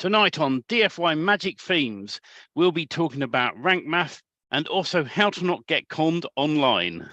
Tonight on DFY Magic Themes, we'll be talking about rank math and also how to not get conned online.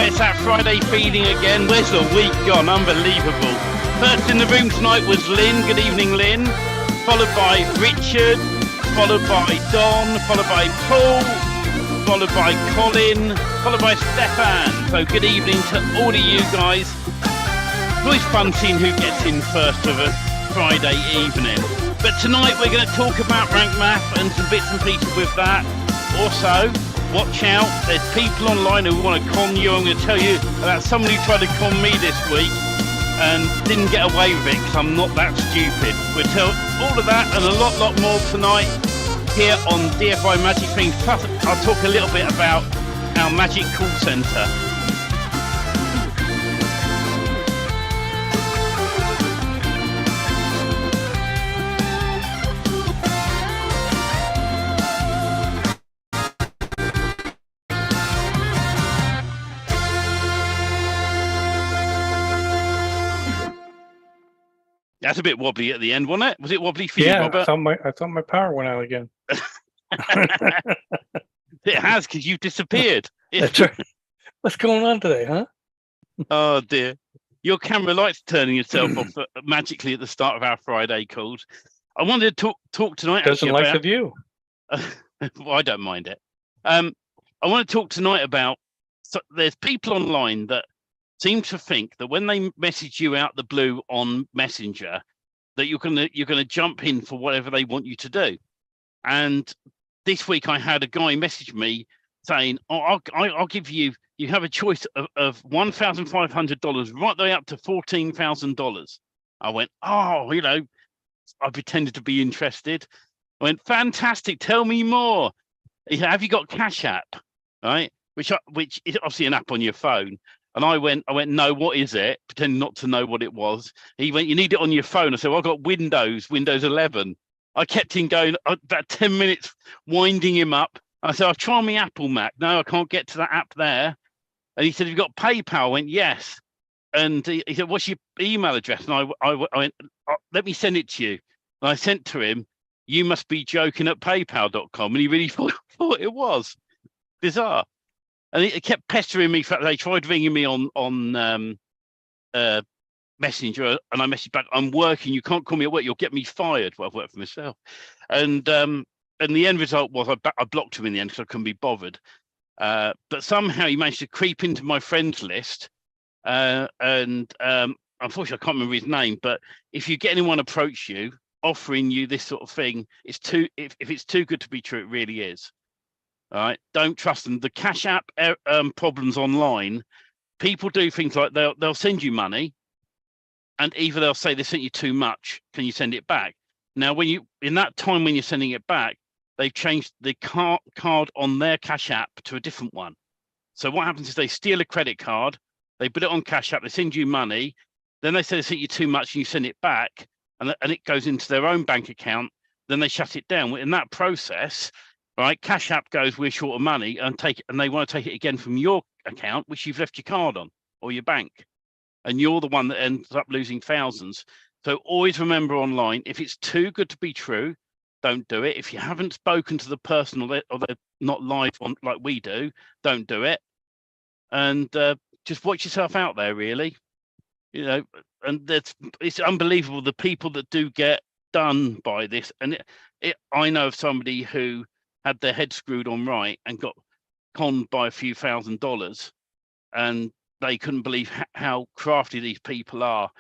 It's that Friday feeling again. Where's the week gone? Unbelievable. First in the room tonight was Lynn. Good evening, Lynn. Followed by Richard. Followed by Don. Followed by Paul. Followed by Colin. Followed by Stefan. So good evening to all of you guys. It's always fun seeing who gets in first of a Friday evening. But tonight we're going to talk about rank math and some bits and pieces with that. Also, watch out, there's people online who want to con you. I'm going to tell you about someone who tried to con me this week and didn't get away with it because I'm not that stupid. We'll tell all of that and a lot more tonight here on DFY Magic Themes. Plus, I'll talk a little bit about our Magic Call Centre. That's a bit wobbly at the end, wasn't it? Was it wobbly for you, Robert? I thought my power went out again. It has, because you've disappeared. That's right. What's going on today, huh? Oh dear. Your camera light's turning itself off magically at the start of our Friday calls. I wanted to talk tonight. Doesn't like the view. Well, I don't mind it. I want to talk tonight about. So there's people online that seem to think that when they message you out the blue on Messenger, that you're gonna jump in for whatever they want you to do. And this week I had a guy message me saying, "Oh, I'll give you. You have a choice of $1,500 right the way up to $14,000." I went, "Oh, I pretended to be interested." I went, "Fantastic! Tell me more." He said, "Have you got Cash App?" Right, which is obviously an app on your phone. And I went, "No, what is it?" Pretending not to know what it was. He went, "You need it on your phone." I said, "Well, I've got Windows 11. I kept him going about 10 minutes, winding him up. I said, "I'll try my Apple Mac." "No, I can't get to that app there." And he said, "Have you got PayPal?" I went, "Yes." And he said, "What's your email address?" And I went, "Let me send it to you." And I sent to him, "You must be joking at paypal.com. And he really thought it was. Bizarre. And he kept pestering me. They tried ringing me on Messenger, and I messaged back, "I'm working. You can't call me at work. You'll get me fired." Well, I've worked for myself. And the end result was I blocked him in the end because I couldn't be bothered. But somehow he managed to creep into my friends list. And unfortunately, I can't remember his name. But if you get anyone approach you offering you this sort of thing, if it's too good to be true, it really is. All right, don't trust them. The Cash App problems online, people do things like they'll send you money, and either they'll say they sent you too much, can you send it back? Now, in that time when you're sending it back, they've changed the card on their Cash App to a different one. So what happens is they steal a credit card, they put it on Cash App, they send you money, then they say they sent you too much and you send it back, and it goes into their own bank account, then they shut it down. In that process, right, Cash App goes, "We're short of money," and they want to take it again from your account, which you've left your card on, or your bank, and you're the one that ends up losing thousands. So always remember online, if it's too good to be true, don't do it. If you haven't spoken to the person or they're not live on like we do, don't do it. And just watch yourself out there, really. you know, and it's unbelievable the people that do get done by this. And I know of somebody who had their head screwed on right and got conned by a few $1,000s, and they couldn't believe how crafty these people are.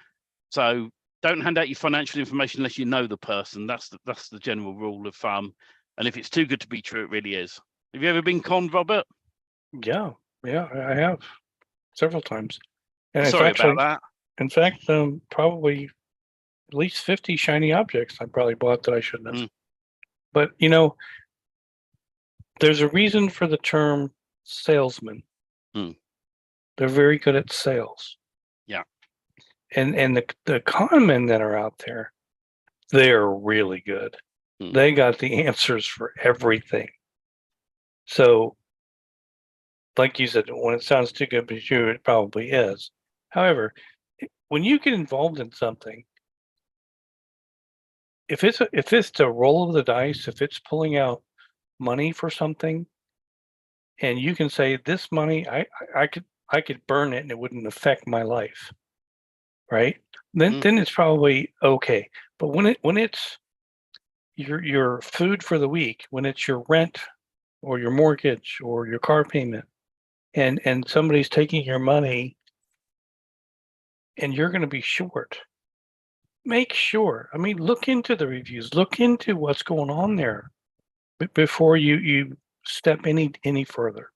So don't hand out your financial information unless you know the person. That's the general rule of thumb. And if it's too good to be true, it really is. Have you ever been conned, Robert? Yeah, I have several times. And Sorry about that. In fact, probably at least 50 shiny objects I probably bought that I shouldn't have. But there's a reason for the term salesman. They're very good at sales. Yeah. And the con men that are out there, they're really good. They got the answers for everything. So, like you said, when it sounds too good to be true, it probably is. However, when you get involved in something, if it's a roll of the dice, if it's pulling out money for something, and you can say this money, I could burn it and it wouldn't affect my life, right? Then it's probably okay. But when it's your food for the week, when it's your rent or your mortgage or your car payment, and somebody's taking your money and you're going to be short, make sure. I mean, look into the reviews, look into what's going on there before you step any further.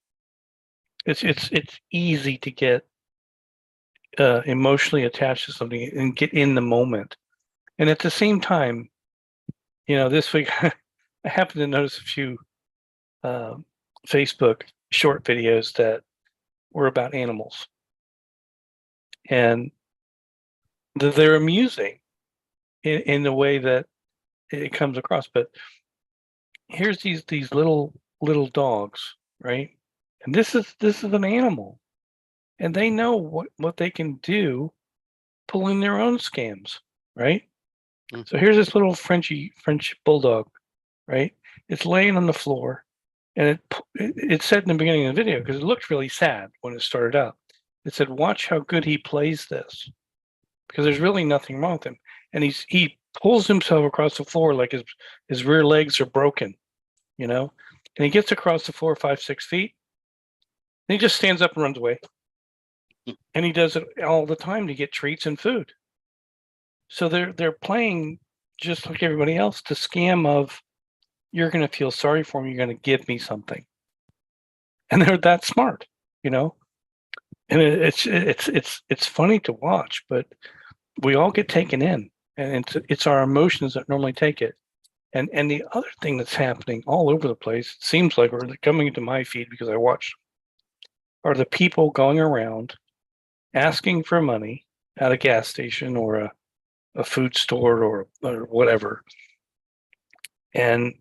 It's easy to get emotionally attached to something and get in the moment. And at the same time, this week I happened to notice a few Facebook short videos that were about animals, and they're amusing in the way that it comes across. But here's these little dogs, right? And this is an animal, and they know what they can do, pulling their own scams, right? So here's this little French bulldog, right? It's laying on the floor, and it said in the beginning of the video, because it looked really sad when it started out. It said, "Watch how good he plays this," because there's really nothing wrong with him, and he pulls himself across the floor like his rear legs are broken, and he gets across the floor 5-6 feet, and he just stands up and runs away, and he does it all the time to get treats and food. So they're playing just like everybody else, the scam of, you're going to feel sorry for me, you're going to give me something, and they're that smart, and it's funny to watch, but we all get taken in, and it's our emotions that normally take it. And the other thing that's happening all over the place, it seems like, or coming into my feed because I watch, are the people going around asking for money at a gas station or a food store or whatever, and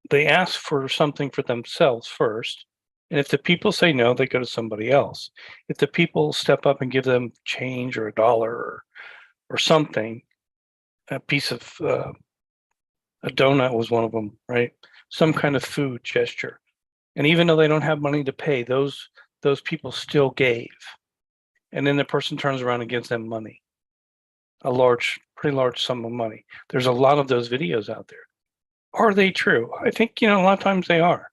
they ask for something for themselves first, and if the people say no, they go to somebody else. If the people step up and give them change or $1 or something, a piece of a donut was one of them, right? Some kind of food gesture, and even though they don't have money to pay, those people still gave, and then the person turns around and gives them money, pretty large sum of money. There's a lot of those videos out there. Are they true? I think, a lot of times they are.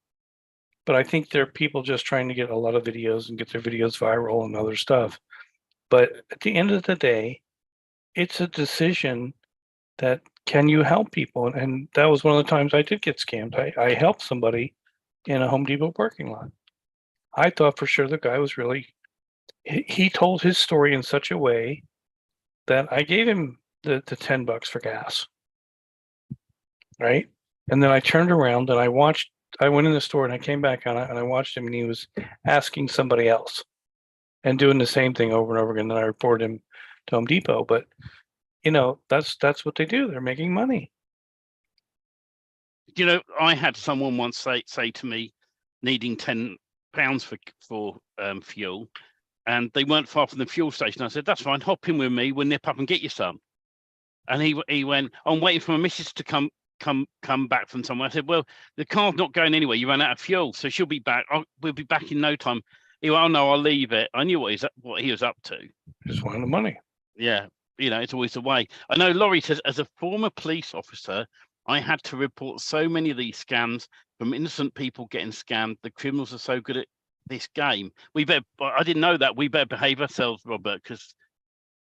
But I think they're people just trying to get a lot of videos and get their videos viral and other stuff. But at the end of the day, it's a decision that, can you help people? And that was one of the times I did get scammed. I helped somebody in a Home Depot parking lot. I thought for sure the guy was he told his story in such a way that I gave him the $10 for gas, right? And then I turned around and I went in the store and I came back on it and I watched him, and he was asking somebody else and doing the same thing over and over again. Then I reported him to Home Depot. But that's what they do. They're making money. I had someone once say to me, needing £10 for fuel, and they weren't far from the fuel station. I said, "That's fine, hop in with me, we'll nip up and get you some." And he went, "I'm waiting for my missus to come back from somewhere." I said, "Well, the car's not going anywhere. You ran out of fuel, so she'll be back. We'll be back in no time." He went, "Oh no, I'll leave it." I knew what he was up to. Just wanted the money. Yeah, it's always the way. I know Laurie says, as a former police officer, I had to report so many of these scams from innocent people getting scammed. The criminals are so good at this game. I didn't know that. We better behave ourselves, Robert, because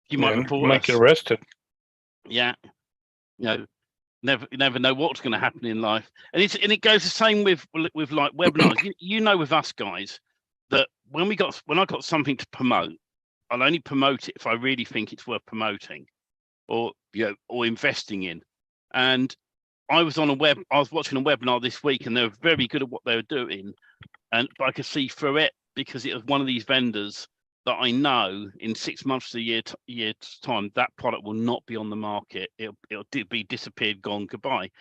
you might report you might us. get arrested. Yeah, never know what's going to happen in life, and it goes the same with like webinars. you know, with us guys, that when I got something to promote, I'll only promote it if I really think it's worth promoting, or investing in. And I was watching a webinar this week, and they were very good at what they were doing, but I could see through it because it was one of these vendors that I know in 6 months to a year's time, that product will not be on the market. It'll be disappeared, gone, goodbye.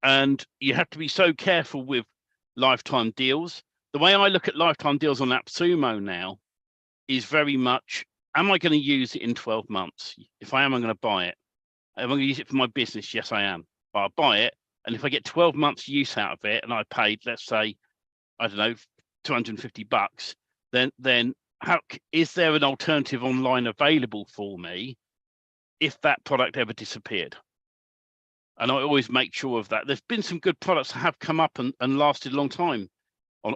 And you have to be so careful with lifetime deals. The way I look at lifetime deals on AppSumo now is very much, am I going to use it in 12 months? If I am, I'm going to buy it. Am I going to use it for my business? Yes, I am. But I'll buy it. And if I get 12 months use out of it and I paid, let's say, I don't know, $250, then is there an alternative online available for me if that product ever disappeared? And I always make sure of that. There's been some good products that have come up and lasted a long time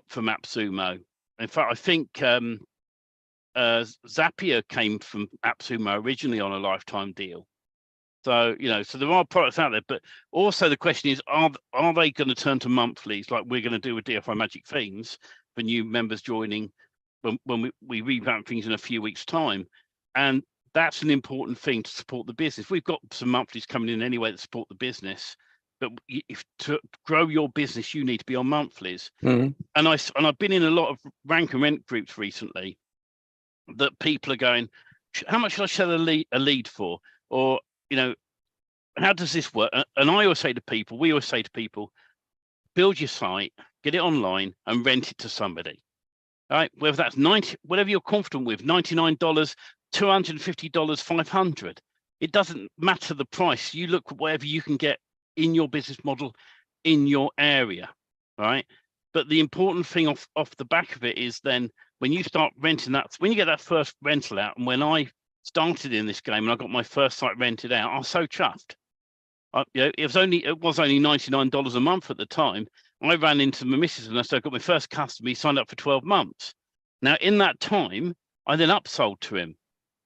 from AppSumo. In fact, I think Zapier came from AppSumo originally on a lifetime deal. So, so there are products out there, but also the question is, are they going to turn to monthlies like we're going to do with DFY Magic Themes for new members joining when we revamp things in a few weeks' time? And that's an important thing to support the business. We've got some monthlies coming in anyway that support the business, but if to grow your business, you need to be on monthlies. Mm-hmm. And I've been in a lot of rank and rent groups recently that people are going, how much should I sell a lead for? Or, how does this work? And we always say to people, build your site, get it online and rent it to somebody. All right, whether that's whatever you're comfortable with, $99, $250, $500. It doesn't matter the price. You look at whatever you can get in your business model in your area, right? But the important thing off the back of it is then when you start renting that, when you get that first rental out, and when I started in this game and I got my first site rented out, I was so chuffed. It was only $99 a month at the time. I ran into my missus and I said, I got my first customer. He signed up for 12 months. Now, in that time, I then upsold to him.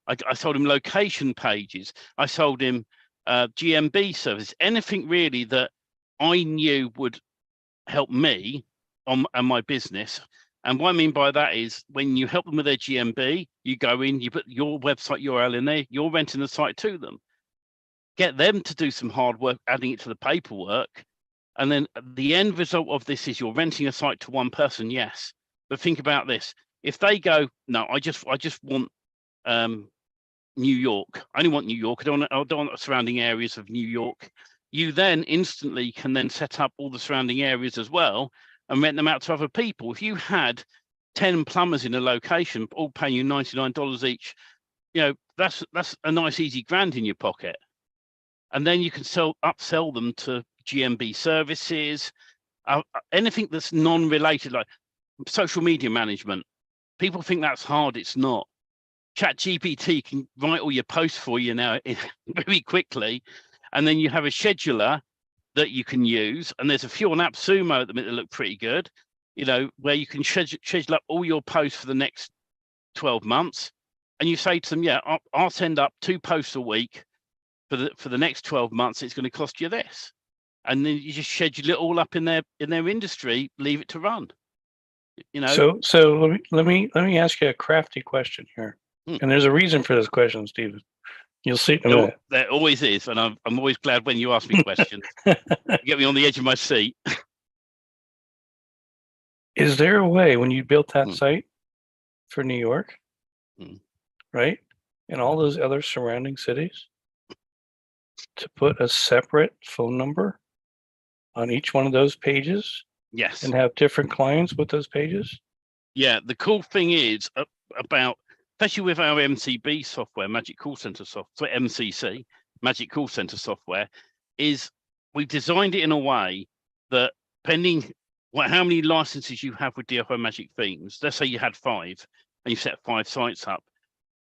I sold him location pages. I sold him GMB service, anything really that I knew would help me and my business. And what I mean by that is when you help them with their GMB, you go in, you put your website URL in there, you're renting the site to them. Get them to do some hard work, adding it to the paperwork. And then the end result of this is you're renting a site to one person, yes. But think about this. If they go, no, I just want New York. I only want New York. I don't want the surrounding areas of New York. You then instantly can then set up all the surrounding areas as well and rent them out to other people. If you had 10 plumbers in a location, all paying you $99 each, that's a nice easy grand in your pocket. And then you can upsell them to GMB services, anything that's non-related, like social media management. People think that's hard. It's not. ChatGPT can write all your posts for you now very quickly. And then you have a scheduler that you can use. And there's a few on AppSumo at the minute that look pretty good, where you can schedule up all your posts for the next 12 months. And you say to them, yeah, I'll send up 2 posts a week for the next 12 months. It's going to cost you this. And then you just schedule it all up in their industry, leave it to run. So let me ask you a crafty question here. And there's a reason for this question, Stephen. You'll see in a minute. There always is, and I'm always glad when you ask me questions. You get me on the edge of my seat. Is there a way when you built that site for New York, right, and all those other surrounding cities, to put a separate phone number on each one of those pages? Yes. And have different clients with those pages? Yeah, the cool thing is about, especially with our MCB software, Magic Call Center software, MCC, Magic Call Center software, is we've designed it in a way that depending how many licenses you have with DFY Magic Themes. Let's say you had 5 and you set 5 sites up.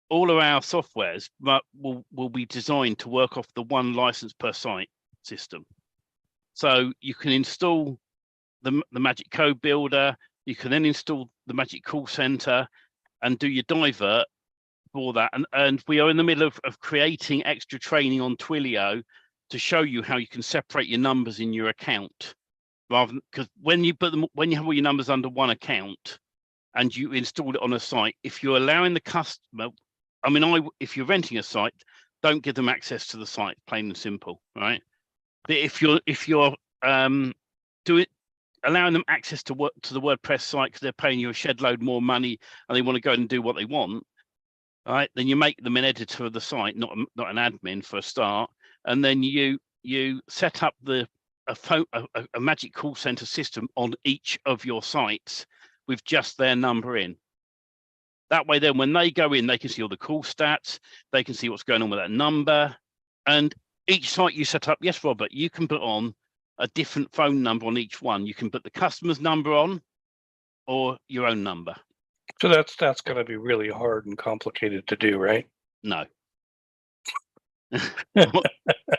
All of our softwares will be designed to work off the 1 license per site system. So you can install the Magic Code Builder, you can then install the Magic Call Center and do your divert for that. And we are in the middle of creating extra training on Twilio to show you how you can separate your numbers in your account, rather than, because when you have all your numbers under 1 account and you install it on a site, if you're allowing the customer, if you're renting a site, don't give them access to the site, plain and simple, right? But if you're allowing them access to the WordPress site because they're paying you a shed load more money and they want to go and do what they want, right? Then you make them an editor of the site, not an admin for a start, and then you set up a Magic Call Center system on each of your sites with just their number in. That way, then when they go in, they can see all the call stats, they can see what's going on with that number, and each site you set up, yes, Robert, you can put on a different phone number on each one. You can put the customer's number on or your own number. So that's going to be really hard and complicated to do, right? No.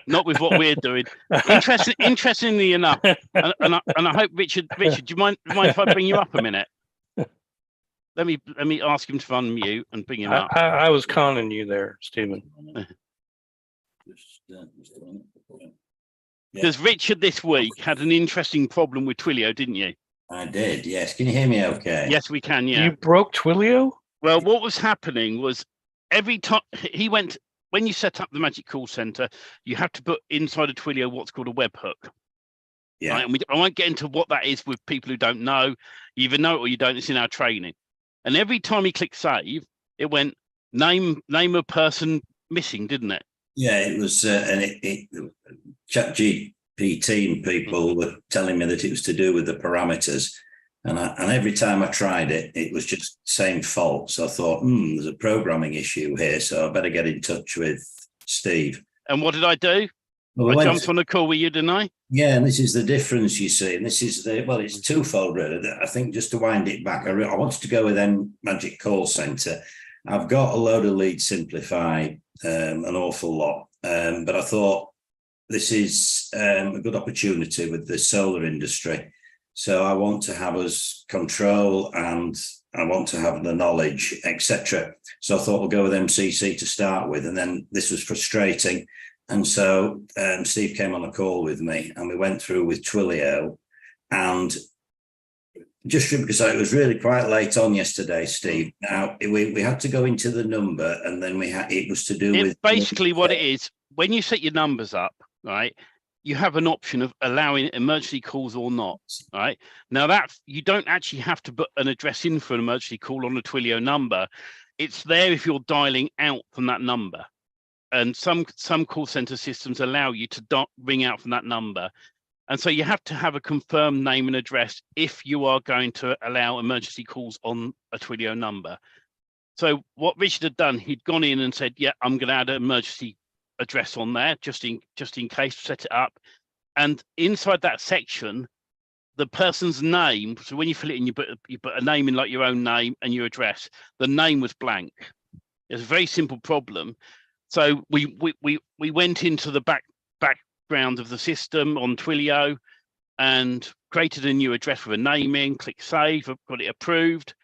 Not with what we're doing. Interestingly enough, and I hope Richard, do you mind if I bring you up a minute? Let me ask him to unmute and bring him up. I was conning you there, Stephen. Because Richard this week had an interesting problem with Twilio, didn't you? I did, yes. Can you hear me okay? Yes, we can, yeah. You broke Twilio? Well, what was happening was every time when you set up the Magic Call Center, you have to put inside of Twilio what's called a webhook. Yeah. Right? And I won't get into what that is with people who don't know. You either know it or you don't. It's in our training. And every time he clicked save, it went name of person missing, didn't it? Yeah, it was, and ChatGPT people were telling me that it was to do with the parameters. And every time I tried it, it was just same fault. So I thought, there's a programming issue here. So I better get in touch with Steve. And what did I do? Well, I jumped on a call with you, didn't I? Yeah, and this is the difference, you see. And this is it's twofold, really. I think just to wind it back, I wanted to go with Magic Call Center. I've got a load of leads simplified, an awful lot. But I thought this is a good opportunity with the solar industry. So I want to have us control and I want to have the knowledge, etc. So I thought we'll go with MCC to start with. And then this was frustrating. And so Steve came on a call with me and we went through with Twilio. And just because it was really quite late on yesterday, Steve. Now, we had to go into the number and then it was to do with... Basically what it is, when you set your numbers up, right, you have an option of allowing emergency calls or not, right? Now that you don't actually have to put an address in for an emergency call on a Twilio number. It's there if you're dialing out from that number. And some call center systems allow you to ring out from that number. And so you have to have a confirmed name and address if you are going to allow emergency calls on a Twilio number. So what Richard had done, he'd gone in and said, yeah, I'm going to add an emergency address on there just in case, set it up. And inside that section, the person's name, so when you fill it in, you put a name in, like your own name and your address. The name was blank. It's a very simple problem. So we went into the background of the system on Twilio and created a new address with a name in, click save, got it approved.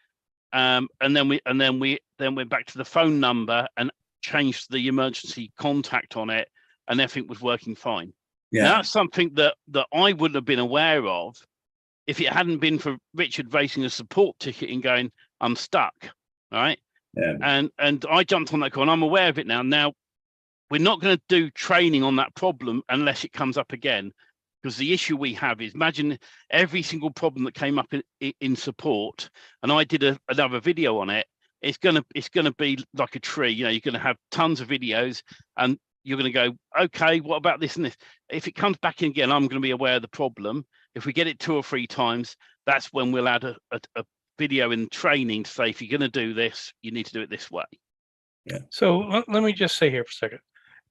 And then we went back to the phone number and changed the emergency contact on it, and everything was working fine. Yeah, now, that's something that I wouldn't have been aware of if it hadn't been for Richard raising a support ticket and going, I'm stuck, right? Yeah. And I jumped on that call and I'm aware of it now. Now, we're not going to do training on that problem unless it comes up again, because the issue we have is, imagine every single problem that came up in support, and I did another video on it. It's gonna be like a tree. You know, you're gonna have tons of videos, and you're gonna go, okay, what about this and this? If it comes back in again, I'm gonna be aware of the problem. If we get it 2 or 3 times, that's when we'll add a video in training to say, if you're gonna do this, you need to do it this way. Yeah. So let me just say here for a second.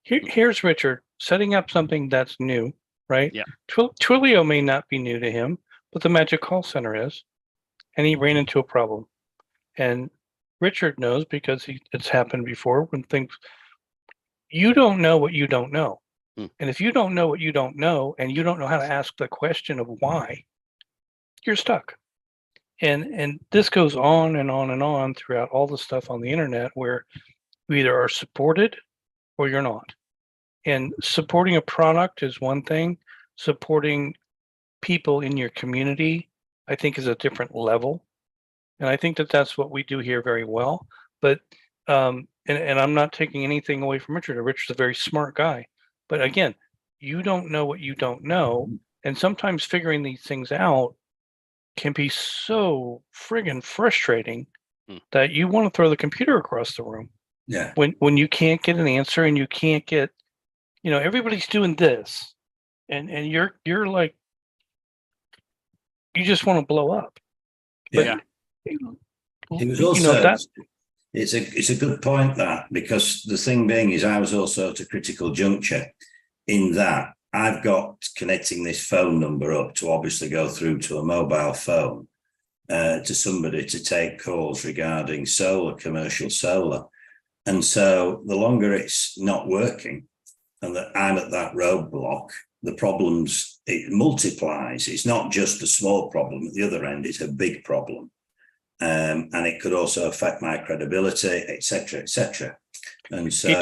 Here's Richard setting up something that's new, right? Yeah. Twilio may not be new to him, but the Magic Call Center is, and he ran into a problem. And Richard knows because it's happened before when things, you don't know what you don't know. And if you don't know what you don't know, and you don't know how to ask the question of why, you're stuck. And this goes on and on and on throughout all the stuff on the internet where you either are supported or you're not. And supporting a product is one thing. Supporting people in your community, I think, is a different level. And I think that that's what we do here very well. But and I'm not taking anything away from Richard. Richard's a very smart guy. But again, you don't know what you don't know. And sometimes figuring these things out can be so friggin' frustrating that you want to throw the computer across the room. Yeah. When you can't get an answer and you can't get, everybody's doing this, and you're like, you just want to blow up. Yeah. But, it was also that it's a good point, that, because the thing being is I was also at a critical juncture in that I've got connecting this phone number up to obviously go through to a mobile phone to somebody to take calls regarding solar, commercial solar. And so the longer it's not working and that I'm at that roadblock, the problems, it multiplies. It's not just a small problem at the other end, it's a big problem. And it could also affect my credibility, etc., etc. And so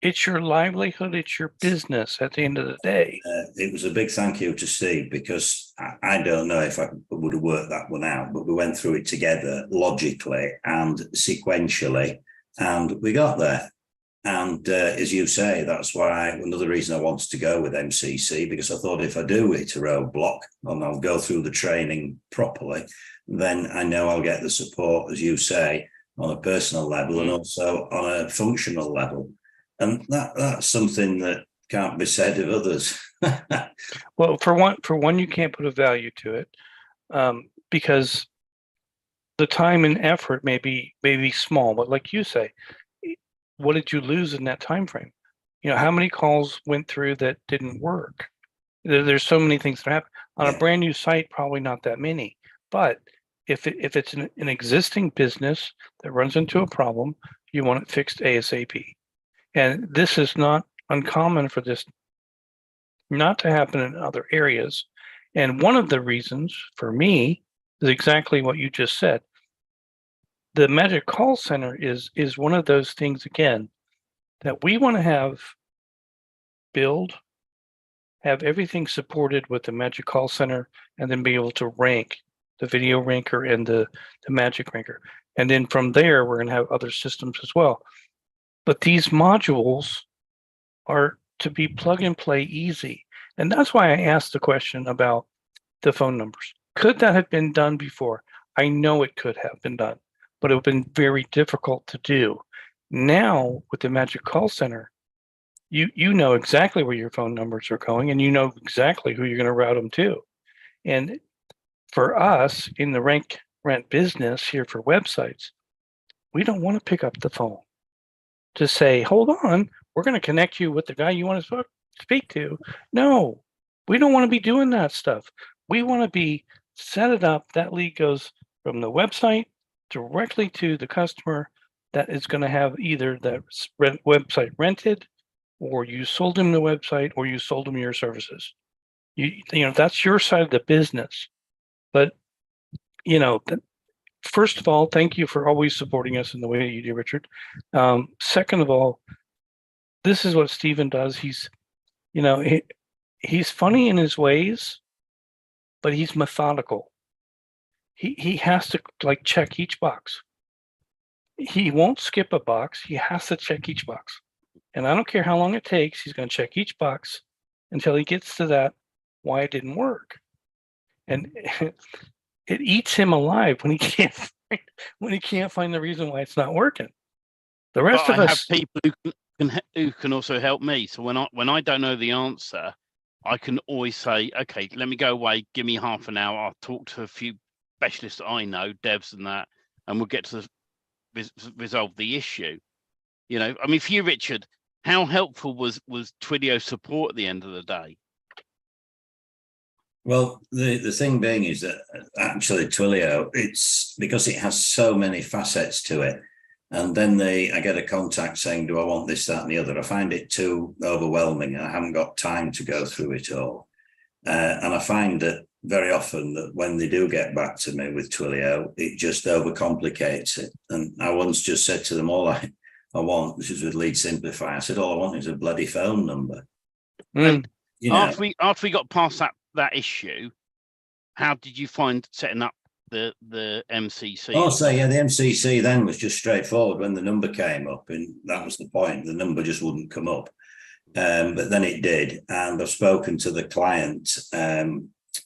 it's your livelihood, it's your business at the end of the day. It was a big thank you to Steve, because I don't know if I would have worked that one out, but we went through it together logically and sequentially, and we got there. And as you say, that's why another reason I wanted to go with MCC, because I thought if I do hit a roadblock and I'll go through the training properly, then I know I'll get the support, as you say, on a personal level and also on a functional level. And that's something that can't be said of others. Well, for one, you can't put a value to it because the time and effort may be small, but like you say, what did you lose in that time frame? How many calls went through that didn't work? There's so many things that happen on a brand new site. Probably not that many, but if it's an existing business that runs into a problem, you want it fixed ASAP. And this is not uncommon for this not to happen in other areas. And one of the reasons for me is exactly what you just said. The Magic Call Center is one of those things, again, that we want to have everything supported with the Magic Call Center, and then be able to rank the video ranker and the Magic ranker. And then from there, we're going to have other systems as well. But these modules are to be plug and play easy. And that's why I asked the question about the phone numbers. Could that have been done before? I know it could have been done, but it would have been very difficult to do. Now, with the Magic Call Center, you know exactly where your phone numbers are going, and you know exactly who you're going to route them to. And for us in the rent business here for websites, we don't want to pick up the phone to say, hold on, we're going to connect you with the guy you want to speak to. No, we don't want to be doing that stuff. We want to be set it up. That lead goes from the website directly to the customer that is going to have either that website rented, or you sold him the website, or you sold him your services. That's your side of the business. But, first of all, thank you for always supporting us in the way you do, Richard. Second of all, this is what Stephen does. He's funny in his ways, but he's methodical. He has to check each box. He won't skip a box. He has to check each box. And I don't care how long it takes. He's going to check each box until he gets to that why it didn't work. And it eats him alive when he can't find the reason why it's not working. The rest of us have people who can also help me. So when I don't know the answer, I can always say, okay, let me go away. Give me half an hour. I'll talk to a few specialists I know, devs and that, and we'll get to resolve the issue. For you, Richard, how helpful was Twidio support at the end of the day? Well, the thing being is that actually Twilio, it's because it has so many facets to it. And then I get a contact saying, do I want this, that, and the other? I find it too overwhelming. I haven't got time to go through it all. And I find that very often that when they do get back to me with Twilio, it just overcomplicates it. And I once just said to them, all I want, this is with Lead Simplify, I said, all I want is a bloody phone number. And You know, after we got past that issue, how did you find setting up the MCC? oh, so yeah, the MCC then was just straightforward when the number came up, and that was the point. The number just wouldn't come up. But then it did. And I've spoken to the client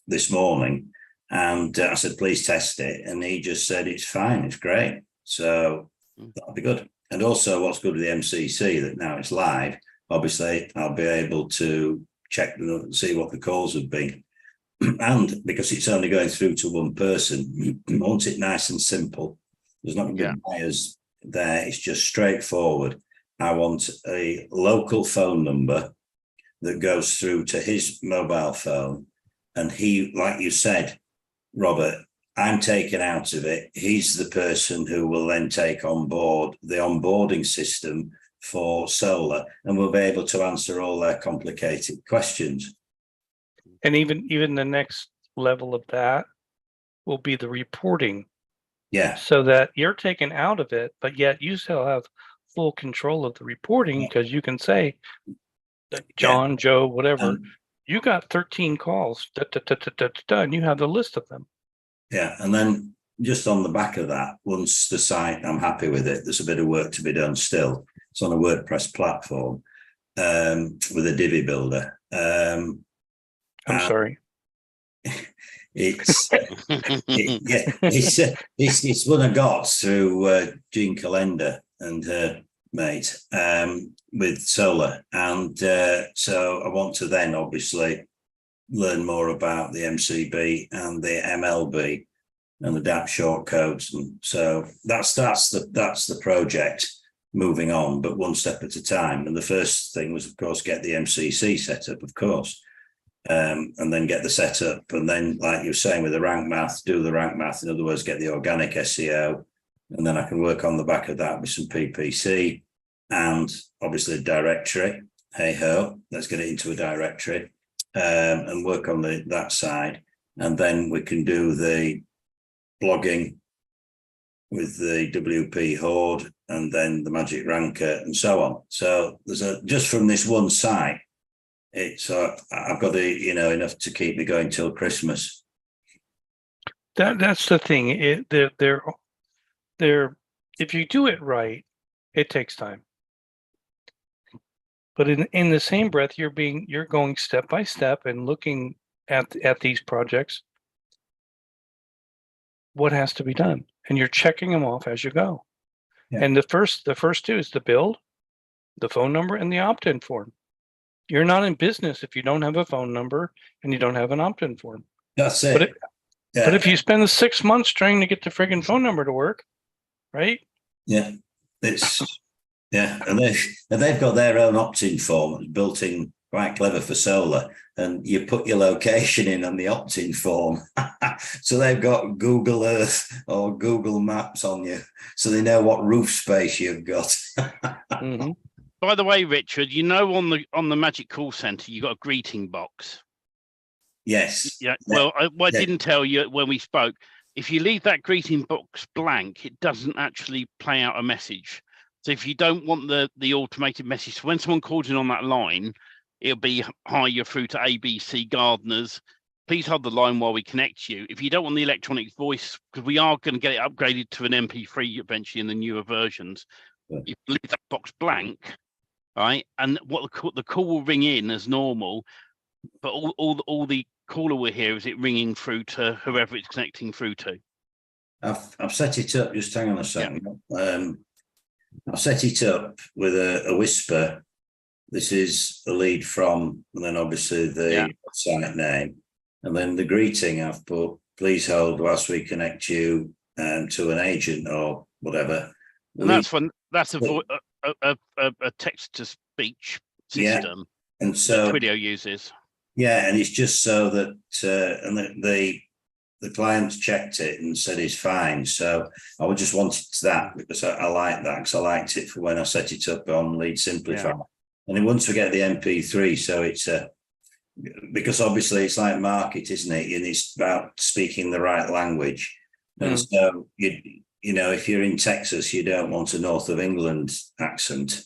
this morning, and I said, please test it. And he just said, it's fine, it's great. So that'll be good. And also what's good with the MCC, that now it's live, obviously I'll be able to check and see what the calls have been. And because it's only going through to one person, I want it nice and simple. There's not going to be buyers there. It's just straightforward. I want a local phone number that goes through to his mobile phone. And he, like you said, Robert, I'm taken out of it. He's the person who will then take on board the onboarding system for solar, and will be able to answer all their complicated questions. And even the next level of that will be the reporting. Yeah. So that you're taken out of it, but yet you still have full control of the reporting, because you can say, John, Joe, whatever, you got 13 calls, and you have the list of them. Yeah. And then just on the back of that, once the site, I'm happy with it, there's a bit of work to be done still. It's on a WordPress platform with a Divi builder. I'm sorry. It's it's one I got through Jean Calendar and her mate with solar, and so I want to then obviously learn more about the MCB and the MLB and the DAP shortcodes, and so that's the project moving on, but one step at a time. And the first thing was, of course, get the MCC set up, of course. And then get the setup, and then, like you were saying, with the rank math, do the rank math. In other words, get the organic SEO, and then I can work on the back of that with some PPC and obviously a directory. Hey ho, let's get it into a directory and work on that side, and then we can do the blogging with the WP Horde, and then the Magic Ranker, and so on. So there's just from this one site. It's I've got enough to keep me going till Christmas. That's the thing. They're if you do it right, it takes time. But in the same breath, you're going step by step and looking at these projects, what has to be done, and you're checking them off as you go. Yeah. And the first two is the build, the phone number, and the opt-in form. You're not in business if you don't have a phone number and you don't have an opt-in form. That's it. But if you spend 6 months trying to get the friggin' phone number to work, right? Yeah, and they've got their own opt-in form built in, quite clever for solar, and you put your location in on the opt-in form. So they've got Google Earth or Google Maps on you, so they know what roof space you've got. Mm-hmm. By the way, Richard, on the Magic Call Center, you got a greeting box. Yes. Yeah. Well, I didn't tell you when we spoke. If you leave that greeting box blank, it doesn't actually play out a message. So if you don't want the automated message, so when someone calls in on that line, it'll be, hi, you're through to ABC Gardeners. Please hold the line while we connect you. If you don't want the electronic voice, because we are going to get it upgraded to an MP3 eventually in the newer versions, if you leave that box blank, right, and what the call will ring in as normal, but all the caller will hear is it ringing through to whoever it's connecting through to. I've set it up. Just hang on a second. Yeah. I've set it up with a whisper. This is the lead from, and then obviously the site name, and then the greeting. I've put, please hold whilst we connect you to an agent or whatever. And that's a text to speech system. And so Twilio uses. Yeah, and it's just so that and the clients checked it and said it's fine. So I would just want that because I like that because I liked it for when I set it up on Lead Simplify. Yeah. And then once we get the MP3, so it's because obviously it's like market, isn't it? And it's about speaking the right language. And so you know, if you're in Texas, you don't want a North of England accent.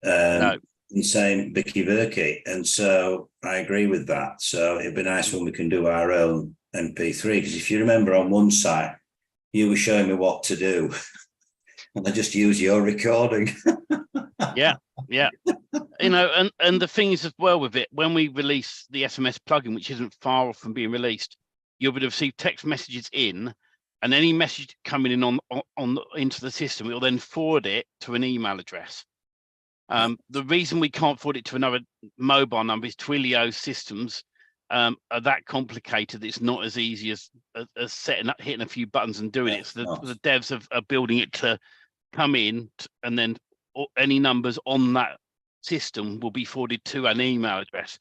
No. And saying Vicky Verky. And so I agree with that. So it'd be nice when we can do our own MP3. Because if you remember on one site, you were showing me what to do. And I just use your recording. Yeah. You know, and the thing is as well with it, when we release the SMS plugin, which isn't far off from being released, you'll be able to receive text messages in, and any message coming in on into the system, it will then forward it to an email address. The reason we can't forward it to another mobile number is Twilio systems are that complicated. It's not as easy as setting up, hitting a few buttons and doing it. So the devs are building it to come in and then any numbers on that system will be forwarded to an email address.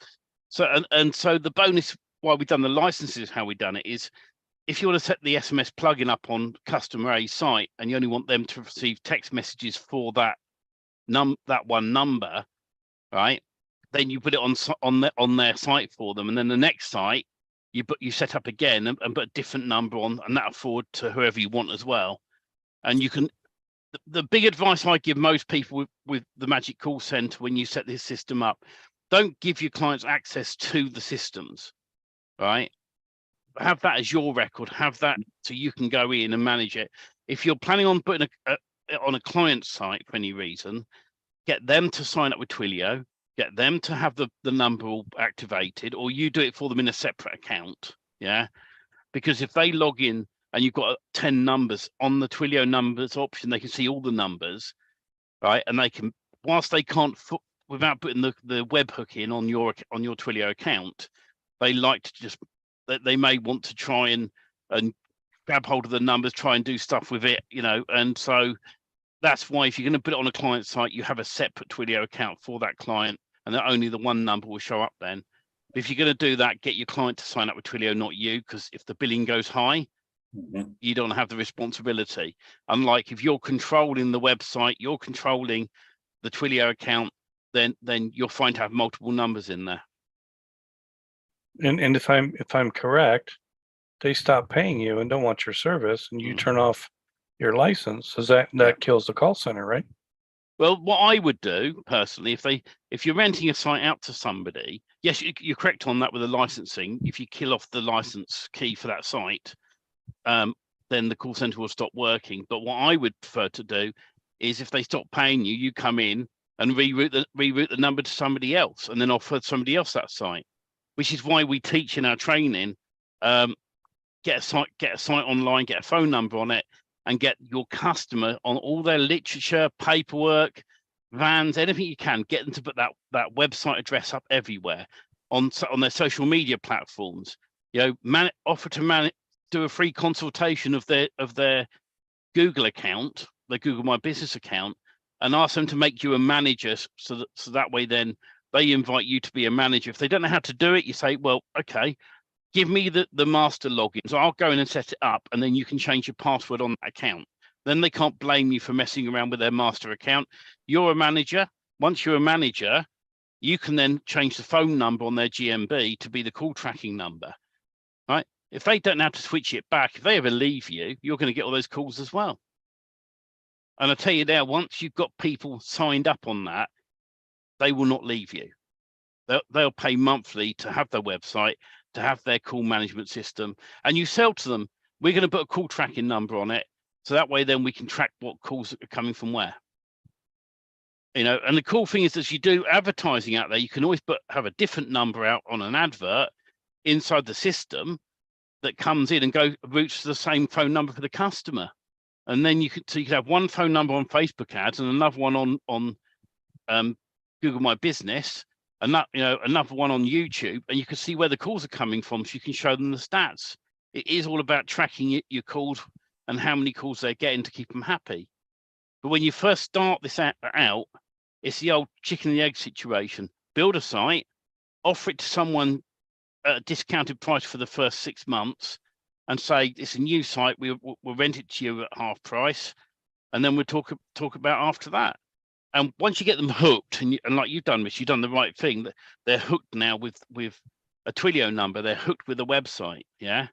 So and so the bonus why we've done the licenses, how we've done it is, if you want to set the SMS plugin up on customer A's site and you only want them to receive text messages for that one number, right? Then you put it on their site for them, and then the next site you set up again and put a different number on, and that'll forward to whoever you want as well. And you can. The big advice I give most people with the Magic Call Center when you set this system up, don't give your clients access to the systems, right? Have that as your record. Have that so you can go in and manage it. If you're planning on putting on a client site for any reason, get them to sign up with Twilio, get them to have the number all activated, or you do it for them in a separate account. Yeah. Because if they log in and you've got 10 numbers on the Twilio numbers option, they can see all the numbers, right? And they can, whilst they can't, without putting the webhook in on your Twilio account, they like to just, they may want to try and grab hold of the numbers, try and do stuff with it, you know. And so that's why if you're going to put it on a client site, you have a separate Twilio account for that client, and that only the one number will show up then. But if you're going to do that, get your client to sign up with Twilio, not you, because if the billing goes high, you don't have the responsibility. Unlike if you're controlling the website, you're controlling the Twilio account, then you're fine to have multiple numbers in there. And if I'm correct, they stop paying you and don't want your service, and you turn off your license. Does that kills the call center, right? Well, what I would do personally, if you're renting a site out to somebody, yes, you're correct on that with the licensing. If you kill off the license key for that site, then the call center will stop working. But what I would prefer to do is if they stop paying you, you come in and reroute the number to somebody else, and then offer somebody else that site. Which is why we teach in our training, get a site online, get a phone number on it, and get your customer on all their literature, paperwork, vans, anything you can, get them to put that website address up everywhere on their social media platforms. You know, offer to do a free consultation of their Google account, their Google My Business account, and ask them to make you a manager, so that way then they invite you to be a manager. If they don't know how to do it, you say, well, okay, give me the master login. So I'll go in and set it up, and then you can change your password on that account. Then they can't blame you for messing around with their master account. You're a manager. Once you're a manager, you can then change the phone number on their GMB to be the call tracking number, right? If they don't know how to switch it back, if they ever leave you, you're going to get all those calls as well. And I tell you now, once you've got people signed up on that, they will not leave you. They'll pay monthly to have their website, to have their call management system, and you sell to them, we're going to put a call tracking number on it, so that way then we can track what calls are coming from where. You know, and the cool thing is, as you do advertising out there, you can always have a different number out on an advert inside the system that comes in and routes to the same phone number for the customer. And then you could have one phone number on Facebook ads and another one on Google My Business, and another one on YouTube, and you can see where the calls are coming from, so you can show them the stats. It is all about tracking your calls and how many calls they're getting to keep them happy. But when you first start this out, it's the old chicken and the egg situation. Build a site, offer it to someone a discounted price for the first 6 months and say it's a new site, we'll rent it to you at half price, and then we'll talk about after that. And once you get them hooked, and like you've done, Rich, you've done the right thing. They're hooked now with a Twilio number. They're hooked with a website. Yeah,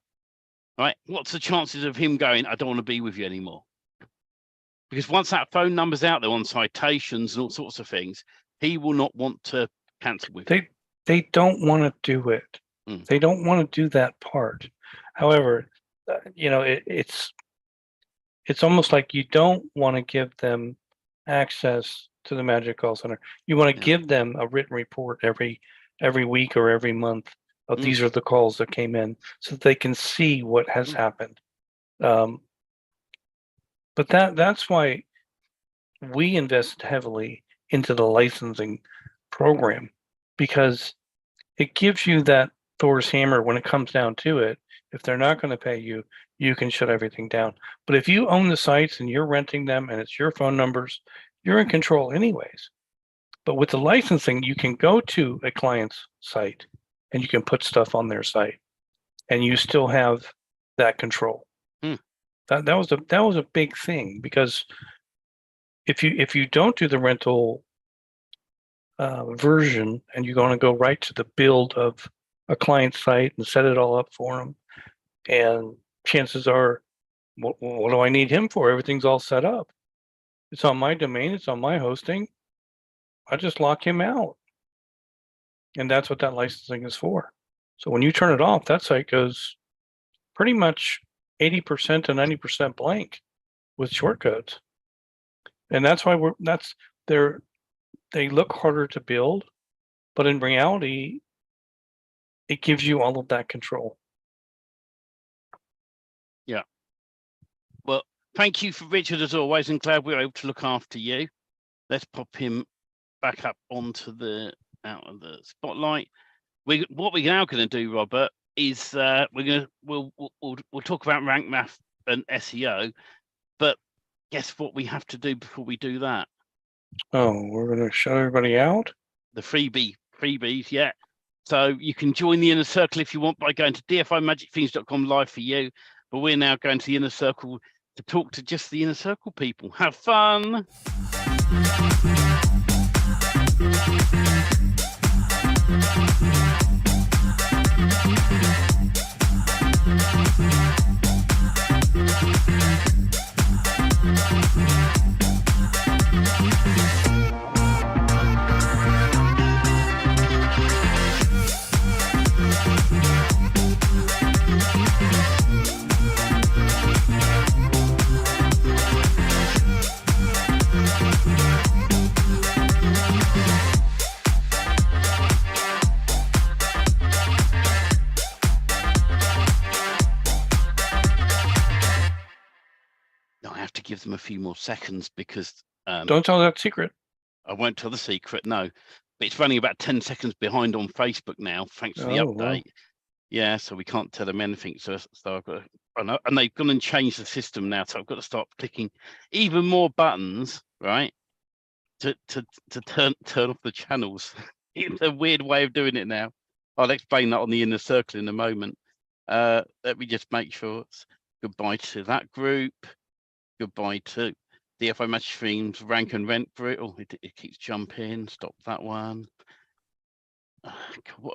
right. What's the chances of him going, I don't want to be with you anymore? Because once that phone number's out there on citations and all sorts of things, he will not want to cancel with you. They don't want to do it. They don't want to do that part. However, it's almost like you don't want to give them access to the Magic Call Center. You want to give them a written report every week or every month of these are the calls that came in, so that they can see what has happened. But that's why we invest heavily into the licensing program, because it gives you that Thor's hammer when it comes down to it. If they're not going to pay you, you can shut everything down. But if you own the sites and you're renting them and it's your phone numbers, you're in control anyways. But with the licensing, you can go to a client's site and you can put stuff on their site, and you still have that control. That was a big thing, because if you don't do the rental version and you're going to go right to the build of a client site and set it all up for them, and chances are, what do I need him for? Everything's all set up. It's on my domain. It's on my hosting. I just lock him out. And that's what that licensing is for. So when you turn it off, that site goes pretty much 80% to 90% blank with shortcodes. And that's why they look harder to build, but in reality, it gives you all of that control. Yeah. Well, thank you for Richard as always, and glad we were able to look after you. Let's pop him back up onto out of the spotlight. What we're now going to do, Robert, is we'll talk about rank math and SEO, but guess what we have to do before we do that? Oh, we're going to shut everybody out? The freebies, yeah. So you can join the inner circle if you want by going to dfimagicthemes.com live for you. But we're now going to the inner circle to talk to just the inner circle people. Have fun. I have to give them a few more seconds because don't tell that secret. I won't tell the secret, no. But it's running about 10 seconds behind on Facebook now, thanks to the update. Well. Yeah, so we can't tell them anything. So I've got to, and they've gone and changed the system now, so I've got to start clicking even more buttons, right? To turn off the channels. It's a weird way of doing it now. I'll explain that on the inner circle in a moment. Let me just make sure it's goodbye to that group. Goodbye to DFY Magic Themes rank and rent group. Oh, it keeps jumping. Stop that one. What a